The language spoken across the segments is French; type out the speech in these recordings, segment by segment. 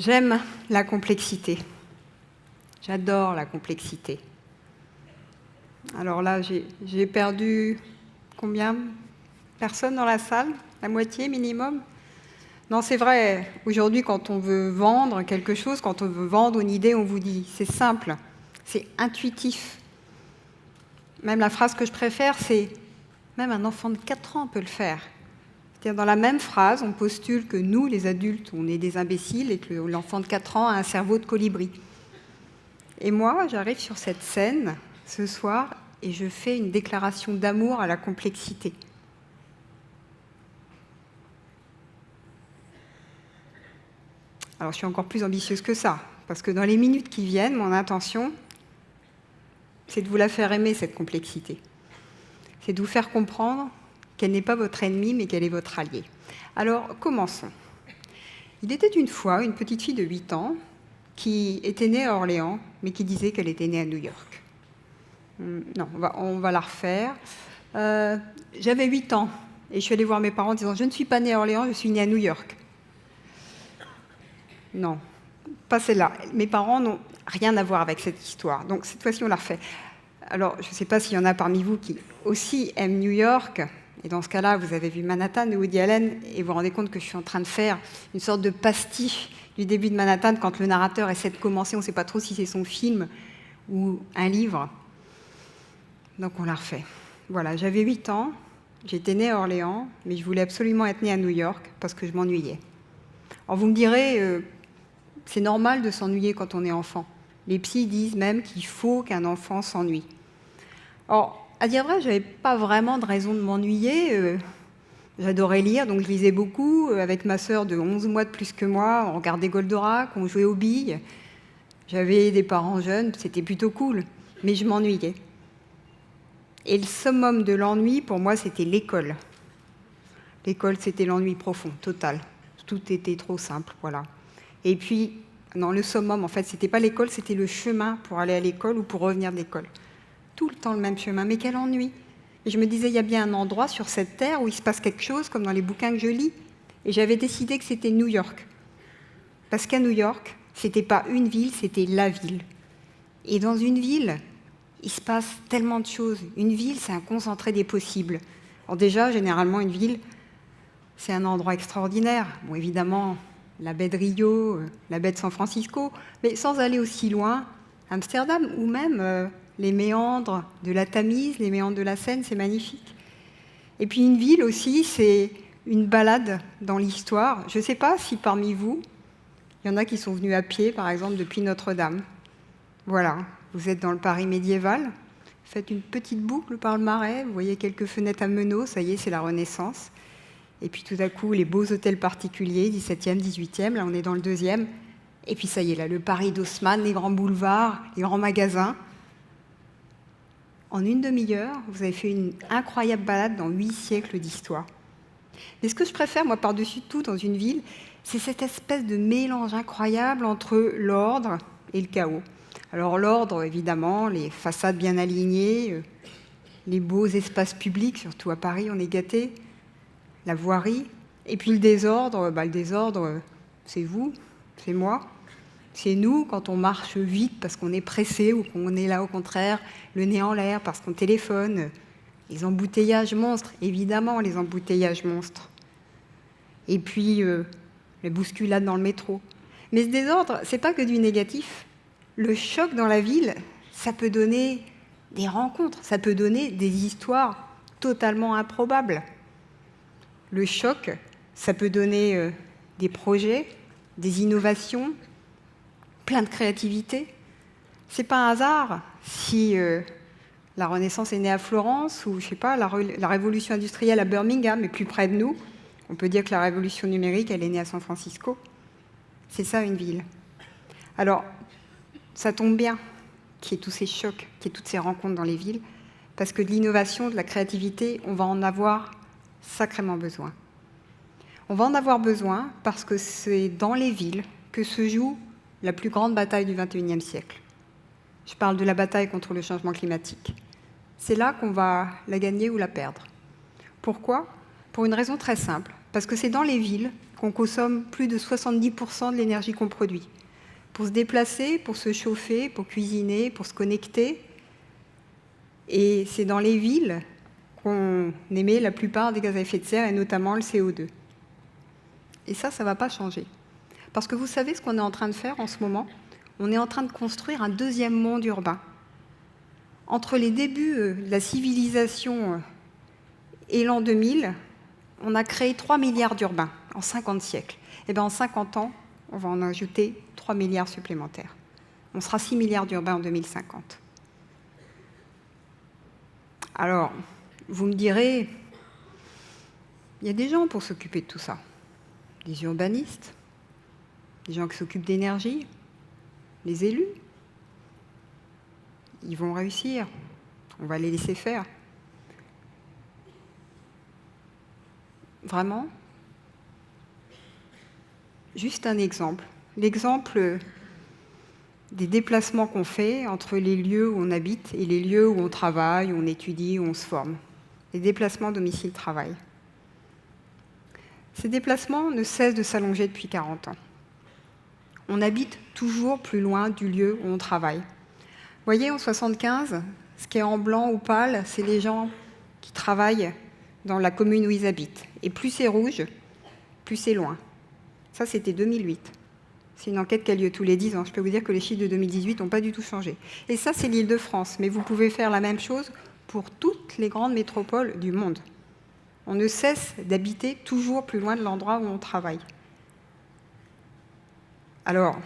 J'aime la complexité. J'adore la complexité. Alors là, j'ai perdu combien? Personnes dans la salle? La moitié minimum? Non, c'est vrai. Aujourd'hui, quand on veut vendre quelque chose, quand on veut vendre une idée, on vous dit c'est simple, c'est intuitif. Même la phrase que je préfère, c'est même un enfant de 4 ans peut le faire. C'est-à-dire, dans la même phrase, on postule que nous, les adultes, on est des imbéciles et que l'enfant de 4 ans a un cerveau de colibri. Et moi, j'arrive sur cette scène ce soir et je fais une déclaration d'amour à la complexité. Alors, je suis encore plus ambitieuse que ça, parce que dans les minutes qui viennent, mon intention, c'est de vous la faire aimer, cette complexité. C'est de vous faire comprendre qu'elle n'est pas votre ennemi, mais qu'elle est votre allié. Alors, commençons. Il était une fois une petite fille de 8 ans qui était née à Orléans, mais qui disait qu'elle était née à New York. Non, on va la refaire. J'avais 8 ans, et je suis allée voir mes parents en disant « Je ne suis pas née à Orléans, je suis née à New York ». Non, pas celle-là. Mes parents n'ont rien à voir avec cette histoire, donc cette fois-ci on la refait. Alors, je ne sais pas s'il y en a parmi vous qui aussi aiment New York, et dans ce cas-là, vous avez vu Manhattan de Woody Allen, et vous vous rendez compte que je suis en train de faire une sorte de pastiche du début de Manhattan, quand le narrateur essaie de commencer, on ne sait pas trop si c'est son film ou un livre. Donc on la refait. Voilà, j'avais 8 ans, j'étais née à Orléans, mais je voulais absolument être née à New York, parce que je m'ennuyais. Alors vous me direz, c'est normal de s'ennuyer quand on est enfant. Les psys disent même qu'il faut qu'un enfant s'ennuie. Or, à dire vrai, je n'avais pas vraiment de raison de m'ennuyer. J'adorais lire, donc je lisais beaucoup. Avec ma sœur de 11 mois de plus que moi, on regardait Goldorak, on jouait aux billes. J'avais des parents jeunes, c'était plutôt cool, mais je m'ennuyais. Et le summum de l'ennui, pour moi, c'était l'école. L'école, c'était l'ennui profond, total. Tout était trop simple, voilà. Et puis, non, le summum, en fait, c'était pas l'école, c'était le chemin pour aller à l'école ou pour revenir de l'école. Tout le temps le même chemin, mais quel ennui! Et je me disais, il y a bien un endroit sur cette terre où il se passe quelque chose, comme dans les bouquins que je lis. Et j'avais décidé que c'était New York. Parce qu'à New York, c'était pas une ville, c'était la ville. Et dans une ville, il se passe tellement de choses. Une ville, c'est un concentré des possibles. Alors déjà, généralement, une ville, c'est un endroit extraordinaire. Bon, évidemment, la baie de Rio, la baie de San Francisco, mais sans aller aussi loin, Amsterdam, ou même les méandres de la Tamise, les méandres de la Seine, c'est magnifique. Et puis une ville aussi, c'est une balade dans l'histoire. Je ne sais pas si parmi vous, il y en a qui sont venus à pied, par exemple, depuis Notre-Dame. Voilà, vous êtes dans le Paris médiéval, faites une petite boucle par le Marais, vous voyez quelques fenêtres à meneaux, ça y est, c'est la Renaissance. Et puis tout à coup, les beaux hôtels particuliers, 17e, 18e, là on est dans le 2e. Et puis ça y est, là, le Paris d'Haussmann, les grands boulevards, les grands magasins. En une demi-heure, vous avez fait une incroyable balade dans 8 siècles d'histoire. Mais ce que je préfère, moi, par-dessus tout, dans une ville, c'est cette espèce de mélange incroyable entre l'ordre et le chaos. Alors l'ordre, évidemment, les façades bien alignées, les beaux espaces publics, surtout à Paris, on est gâtés, la voirie, et puis le désordre, c'est vous, c'est moi, c'est nous quand on marche vite parce qu'on est pressé ou qu'on est là au contraire, le nez en l'air parce qu'on téléphone, les embouteillages monstres, évidemment les embouteillages monstres, et puis les bousculades dans le métro. Mais ce désordre, c'est pas que du négatif. Le choc dans la ville, ça peut donner des rencontres, ça peut donner des histoires totalement improbables. Le choc, ça peut donner des projets, des innovations, plein de créativité. C'est pas un hasard si la Renaissance est née à Florence ou, je sais pas, la révolution industrielle à Birmingham est plus près de nous. On peut dire que la révolution numérique, elle est née à San Francisco. C'est ça, une ville. Alors, ça tombe bien qu'il y ait tous ces chocs, qu'il y ait toutes ces rencontres dans les villes, parce que de l'innovation, de la créativité, on va en avoir sacrément besoin. On va en avoir besoin parce que c'est dans les villes que se joue la plus grande bataille du XXIe siècle. Je parle de la bataille contre le changement climatique. C'est là qu'on va la gagner ou la perdre. Pourquoi ? Pour une raison très simple, parce que c'est dans les villes qu'on consomme plus de 70% de l'énergie qu'on produit. Pour se déplacer, pour se chauffer, pour cuisiner, pour se connecter. Et c'est dans les villes qu'on émet la plupart des gaz à effet de serre, et notamment le CO2. Et ça ne va pas changer. Parce que vous savez ce qu'on est en train de faire en ce moment? On est en train de construire un deuxième monde urbain. Entre les débuts de la civilisation et l'an 2000, on a créé 3 milliards d'urbains en 50 siècles. Et bien en 50 ans, on va en ajouter 3 milliards supplémentaires. On sera 6 milliards d'urbains en 2050. Alors, vous me direz, il y a des gens pour s'occuper de tout ça. Des urbanistes, des gens qui s'occupent d'énergie, les élus. Ils vont réussir. On va les laisser faire. Vraiment? Juste un exemple. L'exemple des déplacements qu'on fait entre les lieux où on habite et les lieux où on travaille, où on étudie, où on se forme. Les déplacements domicile-travail. Ces déplacements ne cessent de s'allonger depuis 40 ans. On habite toujours plus loin du lieu où on travaille. Vous voyez, en 75, ce qui est en blanc ou pâle, c'est les gens qui travaillent dans la commune où ils habitent. Et plus c'est rouge, plus c'est loin. Ça, c'était 2008. C'est une enquête qui a lieu tous les 10 ans. Je peux vous dire que les chiffres de 2018 n'ont pas du tout changé. Et ça, c'est l'Île-de-France. Mais vous pouvez faire la même chose pour toutes les grandes métropoles du monde. On ne cesse d'habiter toujours plus loin de l'endroit où on travaille. Alors,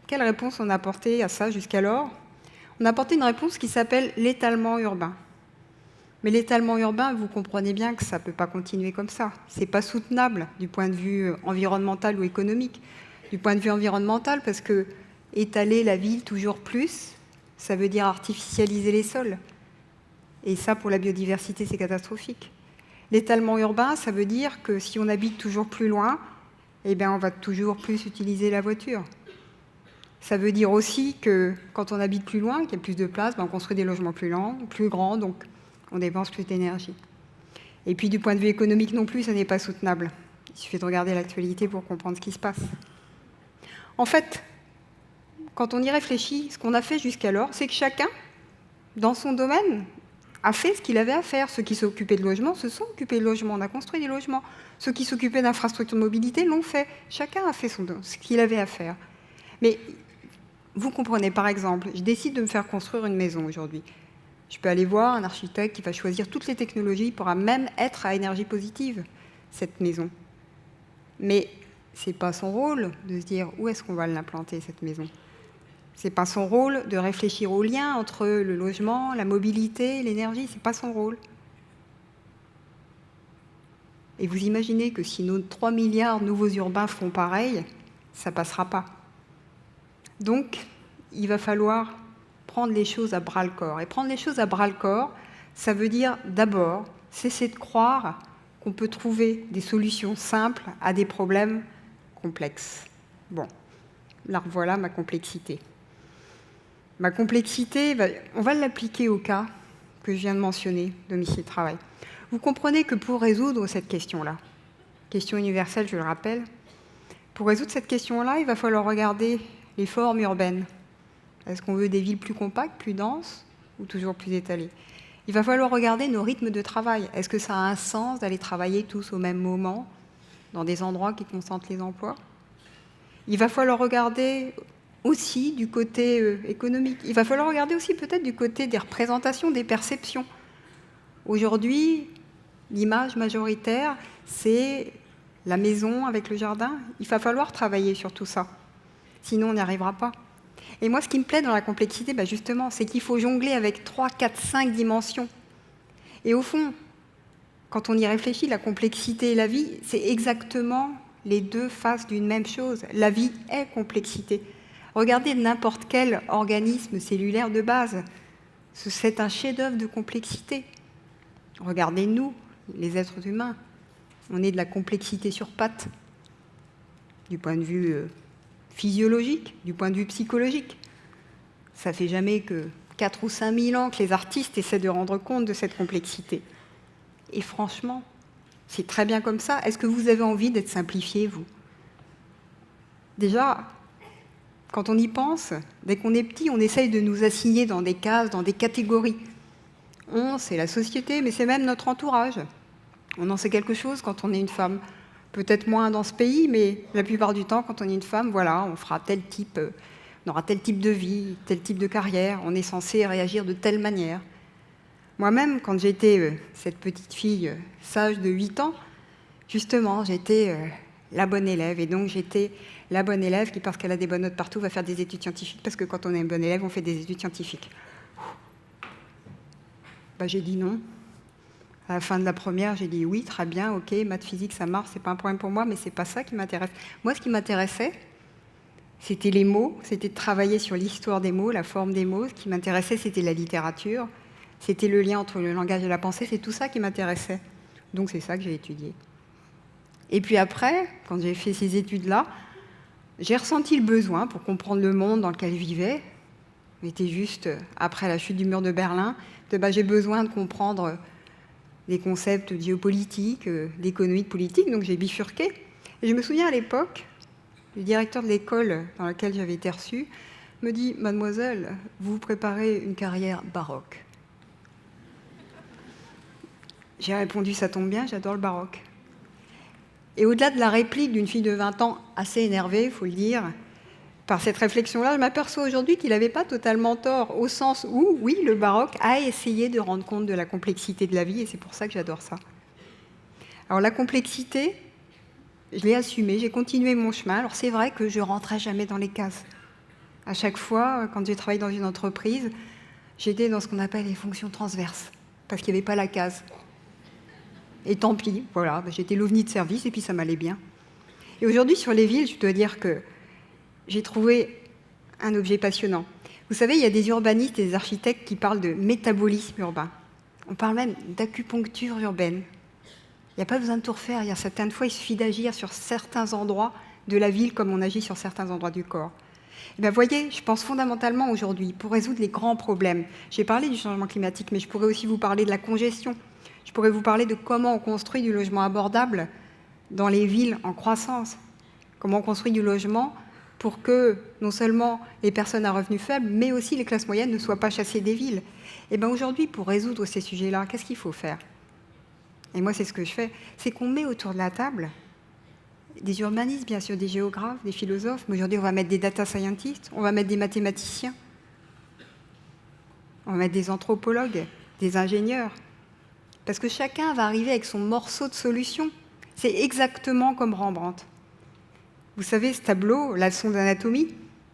quelle réponse on a apporté à ça jusqu'alors? On a apporté une réponse qui s'appelle l'étalement urbain. Mais l'étalement urbain, vous comprenez bien que ça ne peut pas continuer comme ça. Ce n'est pas soutenable du point de vue environnemental ou économique. Du point de vue environnemental, parce que étaler la ville toujours plus, ça veut dire artificialiser les sols. Et ça, pour la biodiversité, c'est catastrophique. L'étalement urbain, ça veut dire que si on habite toujours plus loin, eh bien, on va toujours plus utiliser la voiture. Ça veut dire aussi que quand on habite plus loin, qu'il y a plus de place, on construit des logements plus grands, donc on dépense plus d'énergie. Et puis du point de vue économique non plus, ça n'est pas soutenable. Il suffit de regarder l'actualité pour comprendre ce qui se passe. En fait, quand on y réfléchit, ce qu'on a fait jusqu'alors, c'est que chacun, dans son domaine, a fait ce qu'il avait à faire. Ceux qui s'occupaient de logement se sont occupés de logement, on a construit des logements. Ceux qui s'occupaient d'infrastructures de mobilité l'ont fait. Chacun a fait ce qu'il avait à faire. Mais vous comprenez, par exemple, je décide de me faire construire une maison aujourd'hui. Je peux aller voir un architecte qui va choisir toutes les technologies, il pourra même être à énergie positive, cette maison. Mais ce n'est pas son rôle de se dire où est-ce qu'on va l'implanter, cette maison. Ce n'est pas son rôle de réfléchir au lien entre le logement, la mobilité, l'énergie, ce n'est pas son rôle. Et vous imaginez que si nos 3 milliards de nouveaux urbains font pareil, ça ne passera pas. Donc, il va falloir prendre les choses à bras-le-corps. Et prendre les choses à bras-le-corps, ça veut dire d'abord cesser de croire qu'on peut trouver des solutions simples à des problèmes complexes. Bon, là voilà ma complexité. Ma complexité, on va l'appliquer au cas que je viens de mentionner, domicile-travail. Vous comprenez que pour résoudre cette question-là, question universelle, je le rappelle, pour résoudre cette question-là, il va falloir regarder les formes urbaines. Est-ce qu'on veut des villes plus compactes, plus denses, ou toujours plus étalées? Il va falloir regarder nos rythmes de travail. Est-ce que ça a un sens d'aller travailler tous au même moment, dans des endroits qui concentrent les emplois? Il va falloir regarder aussi du côté économique. Il va falloir regarder aussi peut-être du côté des représentations, des perceptions. Aujourd'hui, l'image majoritaire, c'est la maison avec le jardin. Il va falloir travailler sur tout ça. Sinon, on n'y arrivera pas. Et moi, ce qui me plaît dans la complexité, justement, c'est qu'il faut jongler avec 3, 4, 5 dimensions. Et au fond, quand on y réfléchit, la complexité et la vie, c'est exactement les deux faces d'une même chose. La vie est complexité. Regardez n'importe quel organisme cellulaire de base. C'est un chef-d'œuvre de complexité. Regardez nous, les êtres humains. On est de la complexité sur pattes, du point de vue physiologique, du point de vue psychologique. Ça fait jamais que 4 ou 5 000 ans que les artistes essaient de rendre compte de cette complexité. Et franchement, C'est très bien comme ça. Est-ce que vous avez envie d'être simplifié, vous? Déjà, quand on y pense, dès qu'on est petit, on essaye de nous assigner dans des cases, dans des catégories. On, c'est la société, mais c'est même notre entourage. On en sait quelque chose quand on est une femme. Peut-être moins dans ce pays, mais la plupart du temps, quand on est une femme, voilà, on fera tel type, on aura tel type de vie, tel type de carrière, on est censé réagir de telle manière. Moi-même, quand j'étais cette petite fille sage de 8 ans, justement, j'étais la bonne élève. Et donc, j'étais la bonne élève qui, parce qu'elle a des bonnes notes partout, va faire des études scientifiques. Parce que quand on est une bonne élève, on fait des études scientifiques. J'ai dit non. À la fin de la première, j'ai dit oui, très bien, ok, maths, physique, ça marche, c'est pas un problème pour moi, mais c'est pas ça qui m'intéresse. Moi, ce qui m'intéressait, c'était les mots, c'était de travailler sur l'histoire des mots, la forme des mots. Ce qui m'intéressait, c'était la littérature, c'était le lien entre le langage et la pensée, c'est tout ça qui m'intéressait. Donc c'est ça que j'ai étudié. Et puis après, quand j'ai fait ces études-là, j'ai ressenti le besoin, pour comprendre le monde dans lequel je vivais, c'était juste après la chute du mur de Berlin, j'ai besoin de comprendre des concepts géopolitiques, d'économie, de politique, donc j'ai bifurqué. Et je me souviens à l'époque, le directeur de l'école dans laquelle j'avais été reçue me dit « Mademoiselle, vous préparez une carrière baroque ». J'ai répondu « Ça tombe bien, j'adore le baroque ». Et au-delà de la réplique d'une fille de 20 ans assez énervée, il faut le dire, par cette réflexion-là, je m'aperçois aujourd'hui qu'il n'avait pas totalement tort, au sens où, oui, le baroque a essayé de rendre compte de la complexité de la vie, et c'est pour ça que j'adore ça. Alors la complexité, je l'ai assumée, j'ai continué mon chemin. Alors c'est vrai que je ne rentrais jamais dans les cases. À chaque fois, quand j'ai travaillé dans une entreprise, j'étais dans ce qu'on appelle les fonctions transverses, parce qu'il n'y avait pas la case. Et tant pis, voilà, j'étais l'ovni de service, et puis ça m'allait bien. Et aujourd'hui, sur les villes, je dois dire que j'ai trouvé un objet passionnant. Vous savez, il y a des urbanistes et des architectes qui parlent de métabolisme urbain. On parle même d'acupuncture urbaine. Il n'y a pas besoin de tout refaire. Il y a certaines fois, il suffit d'agir sur certains endroits de la ville comme on agit sur certains endroits du corps. Et bien, voyez, je pense fondamentalement aujourd'hui, pour résoudre les grands problèmes, j'ai parlé du changement climatique, mais je pourrais aussi vous parler de la congestion. Je pourrais vous parler de comment on construit du logement abordable dans les villes en croissance. Comment on construit du logement pour que non seulement les personnes à revenus faibles, mais aussi les classes moyennes ne soient pas chassées des villes. Et bien aujourd'hui, pour résoudre ces sujets-là, qu'est-ce qu'il faut faire? Et moi, c'est ce que je fais, c'est qu'on met autour de la table des urbanistes, bien sûr, des géographes, des philosophes, mais aujourd'hui, on va mettre des data scientists, on va mettre des mathématiciens, on va mettre des anthropologues, des ingénieurs, parce que chacun va arriver avec son morceau de solution. C'est exactement comme Rembrandt. Vous savez, ce tableau, la leçon d'anatomie,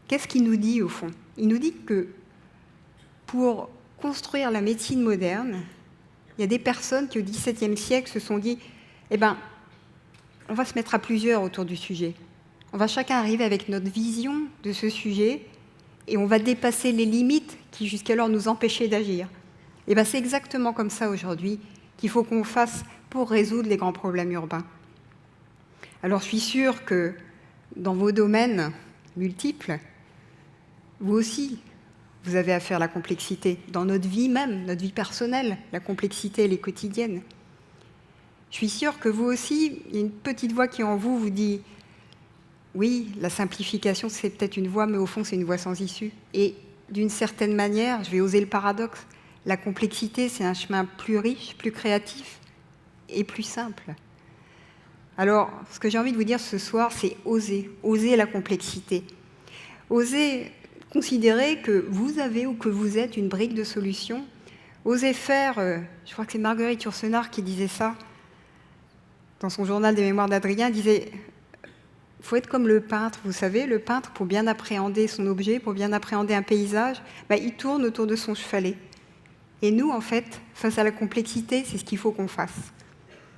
qu'est-ce qu'il nous dit au fond? Il nous dit que pour construire la médecine moderne, il y a des personnes qui au XVIIe siècle se sont dit « Eh bien, on va se mettre à plusieurs autour du sujet. On va chacun arriver avec notre vision de ce sujet et on va dépasser les limites qui jusqu'alors nous empêchaient d'agir. » Et bien, c'est exactement comme ça aujourd'hui qu'il faut qu'on fasse pour résoudre les grands problèmes urbains. Alors, je suis sûre que dans vos domaines multiples, vous aussi, vous avez affaire à la complexité. Dans notre vie même, notre vie personnelle, la complexité, elle est quotidienne. Je suis sûre que vous aussi, il y a une petite voix qui en vous dit « Oui, la simplification, c'est peut-être une voie, mais au fond, c'est une voie sans issue. » Et d'une certaine manière, je vais oser le paradoxe, la complexité, c'est un chemin plus riche, plus créatif et plus simple. Alors, ce que j'ai envie de vous dire ce soir, c'est oser la complexité. Oser considérer que vous avez ou que vous êtes une brique de solution. Oser faire, je crois que c'est Marguerite Yourcenar qui disait ça, dans son journal des mémoires d'Adrien, disait « Il faut être comme le peintre, vous savez, le peintre, pour bien appréhender son objet, pour bien appréhender un paysage, il tourne autour de son chevalet. Et nous, en fait, face à la complexité, c'est ce qu'il faut qu'on fasse.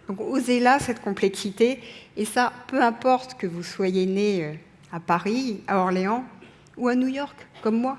Donc, osez-la, cette complexité, et ça, peu importe que vous soyez né à Paris, à Orléans ou à New York, comme moi.